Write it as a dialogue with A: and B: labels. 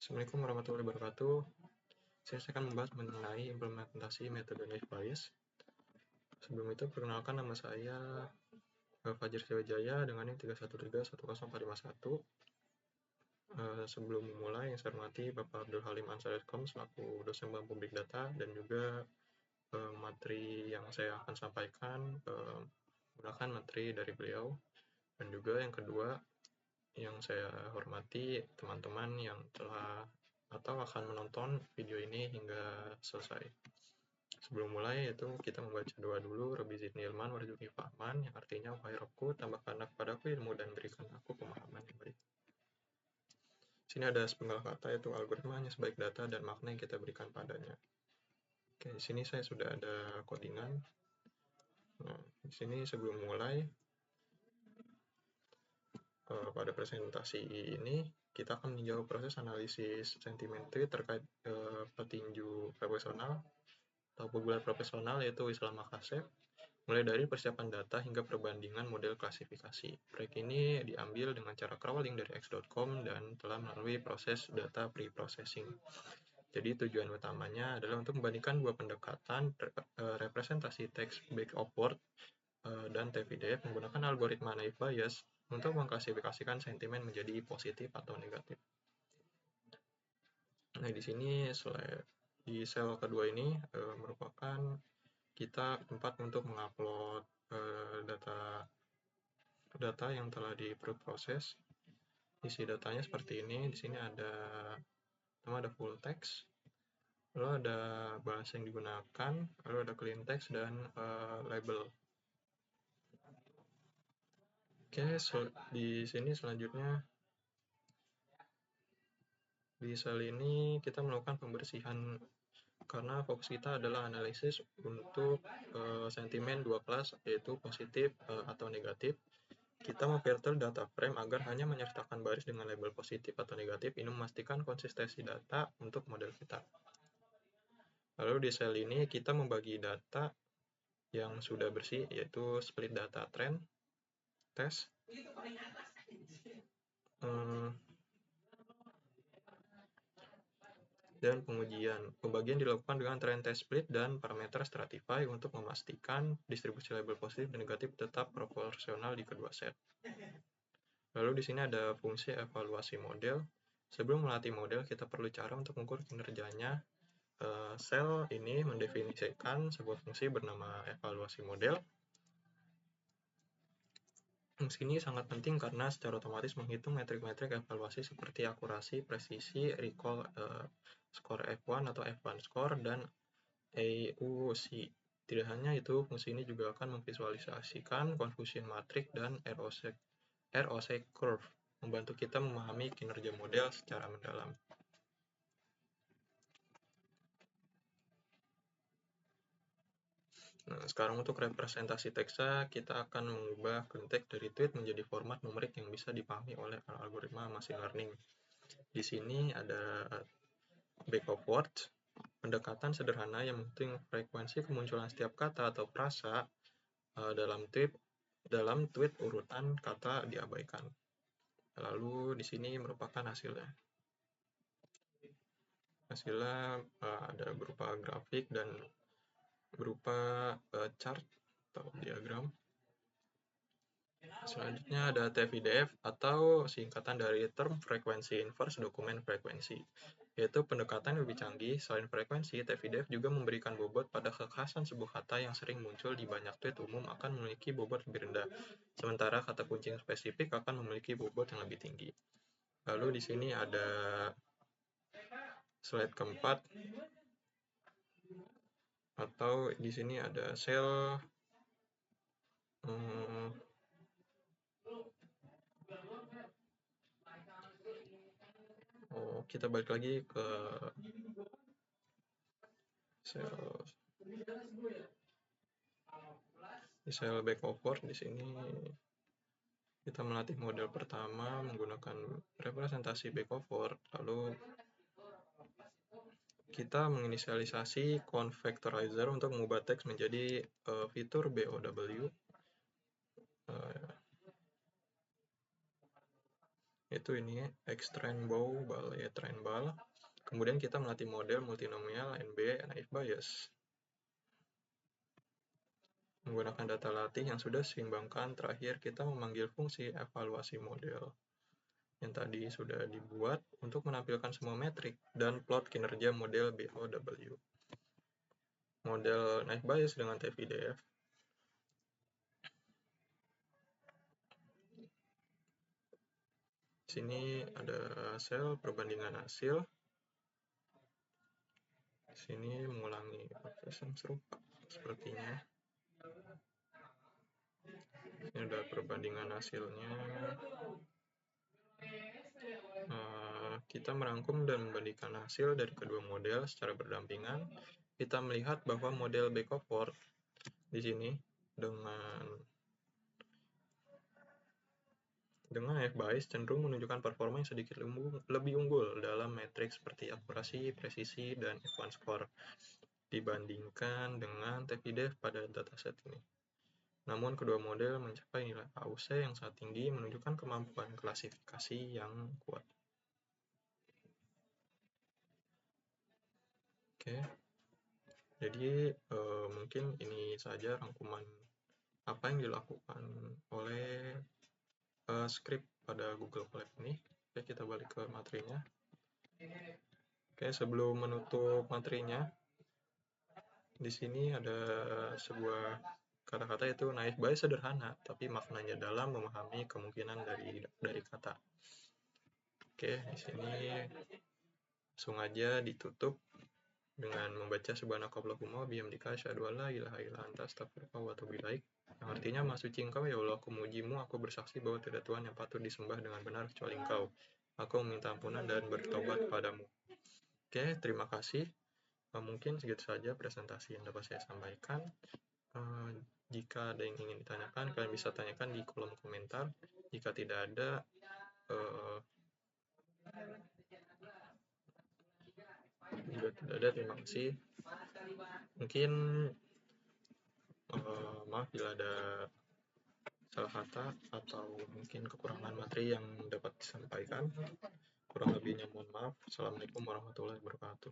A: Assalamualaikum warahmatullahi wabarakatuh. Saya akan membahas mengenai implementasi metode Naive Bayes. Sebelum itu, perkenalkan nama saya Fajar Siwijaya dengan NIM 3131041. Sebelum memulai, yang saya hormati Bapak Abdul Halim Ansar.com selaku dosen Bank Publik Data dan juga materi yang saya akan sampaikan menggunakan materi dari beliau. Dan juga yang kedua, yang saya hormati teman-teman yang telah atau akan menonton video ini hingga selesai. Sebelum mulai, yaitu kita membaca doa dulu, Rabbi zidni ilman warzuqni fahman, yang artinya, wahai Rabbku, tambahkanlah kepadaku ilmu dan berikan aku pemahaman yang baik. Sini ada sepenggal kata, yaitu algoritma hanya sebaik data dan makna yang kita berikan padanya. Oke, di sini saya sudah ada codingan. Nah, di sini sebelum mulai, pada presentasi ini kita akan meninjau proses analisis sentimen tweet terkait petinju profesional atau pegulat profesional, yaitu Wislam Makassar, mulai dari persiapan data hingga perbandingan model klasifikasi. Proyek ini diambil dengan cara crawling dari x.com dan telah melalui proses data pre-processing. Jadi tujuan utamanya adalah untuk membandingkan dua pendekatan representasi teks backward dan TVDF menggunakan algoritma Naive Bayes untuk mengklasifikasikan sentimen menjadi positif atau negatif. Nah, di sini di sel kedua ini merupakan kita tempat untuk mengupload data yang telah diproses. Isi datanya seperti ini. Di sini ada full text, lalu ada bahasa yang digunakan, lalu ada clean text dan label. Oke, di sini selanjutnya di sel ini kita melakukan pembersihan karena fokus kita adalah analisis untuk sentimen dua kelas, yaitu positif atau negatif. Kita memfilter data frame agar hanya menyertakan baris dengan label positif atau negatif. Ini memastikan konsistensi data untuk model kita. Lalu di sel ini kita membagi data yang sudah bersih, yaitu split data trend, test, dan pengujian. Pembagian dilakukan dengan trend test split dan parameter stratify untuk memastikan distribusi label positif dan negatif tetap proporsional di kedua set. Lalu di sini ada fungsi evaluasi model. Sebelum melatih model, kita perlu cara untuk mengukur kinerjanya. Sel ini mendefinisikan sebuah fungsi bernama evaluasi model. Fungsi ini sangat penting karena secara otomatis menghitung metrik-metrik evaluasi seperti akurasi, presisi, recall, skor F1 atau F1 score, dan AUC. Tidak hanya itu, fungsi ini juga akan memvisualisasikan confusion matrix dan ROC curve, membantu kita memahami kinerja model secara mendalam. Nah, sekarang untuk representasi teksnya, kita akan mengubah konteks dari tweet menjadi format numerik yang bisa dipahami oleh algoritma machine learning. Di sini ada backward, pendekatan sederhana yang menghitung frekuensi kemunculan setiap kata atau frasa dalam tweet urutan kata diabaikan. Lalu di sini merupakan hasilnya. Hasilnya ada berupa grafik dan berupa chart atau diagram. Selanjutnya ada TVDF atau singkatan dari Term Frequency Inverse Document Frequency, yaitu pendekatan yang lebih canggih. Selain frekuensi, TVDF juga memberikan bobot pada kekhasan sebuah kata yang sering muncul di banyak tweet umum akan memiliki bobot lebih rendah, sementara kata kunci yang spesifik akan memiliki bobot yang lebih tinggi. Lalu di sini ada slide keempat, atau di sini ada sel kita balik lagi ke sel backward. Di sini kita melatih model pertama menggunakan representasi backward, lalu kita menginisialisasi conv vectorizer untuk mengubah teks menjadi fitur BOW. Yaitu ini X-Trainbow Ballet Train Ball. Kemudian kita melatih model multinomial NB naif Bayes. Menggunakan data latih yang sudah seimbangkan, terakhir kita memanggil fungsi evaluasi model yang tadi sudah dibuat untuk menampilkan semua metrik dan plot kinerja model BOW. Model naif Bayes dengan TF-IDF. Di sini ada sel perbandingan hasil. Di sini mengulangi proses yang serupa sepertinya. Ini ada perbandingan hasilnya. Kita merangkum dan membandingkan hasil dari kedua model secara berdampingan. Kita melihat bahwa model Beckford di sini dengan F-Bayes cenderung menunjukkan performa yang sedikit lebih unggul dalam metrik seperti akurasi, presisi, dan F1 score dibandingkan dengan TF-IDF pada dataset ini. Namun kedua model mencapai nilai AUC yang sangat tinggi, menunjukkan kemampuan klasifikasi yang kuat. Oke, jadi mungkin ini saja rangkuman apa yang dilakukan oleh script pada Google Colab ini. Oke, kita balik ke materinya. Oke, sebelum menutup materinya, di sini ada sebuah kata-kata yaitu naif Bayes sederhana, tapi maknanya dalam memahami kemungkinan dari kata. Oke, di sini langsung aja ditutup dengan membaca subhanakallahumma bihamdika asyhadu an la ilaha illa anta astaghfiruka wa atubu ilaik. Yang artinya, Maha suci Engkau ya Allah, aku memujimu, aku bersaksi bahwa tidak Tuhan yang patut disembah dengan benar kecuali Engkau. Aku meminta ampunan dan bertobat padamu. Oke, terima kasih. Mungkin segitu saja presentasi yang dapat saya sampaikan. Jika ada yang ingin ditanyakan, kalian bisa tanyakan di kolom komentar. Jika tidak ada, terima kasih. Mungkin maaf bila ada salah kata atau mungkin kekurangan materi yang dapat disampaikan. Kurang lebihnya mohon maaf. Assalamualaikum warahmatullahi wabarakatuh.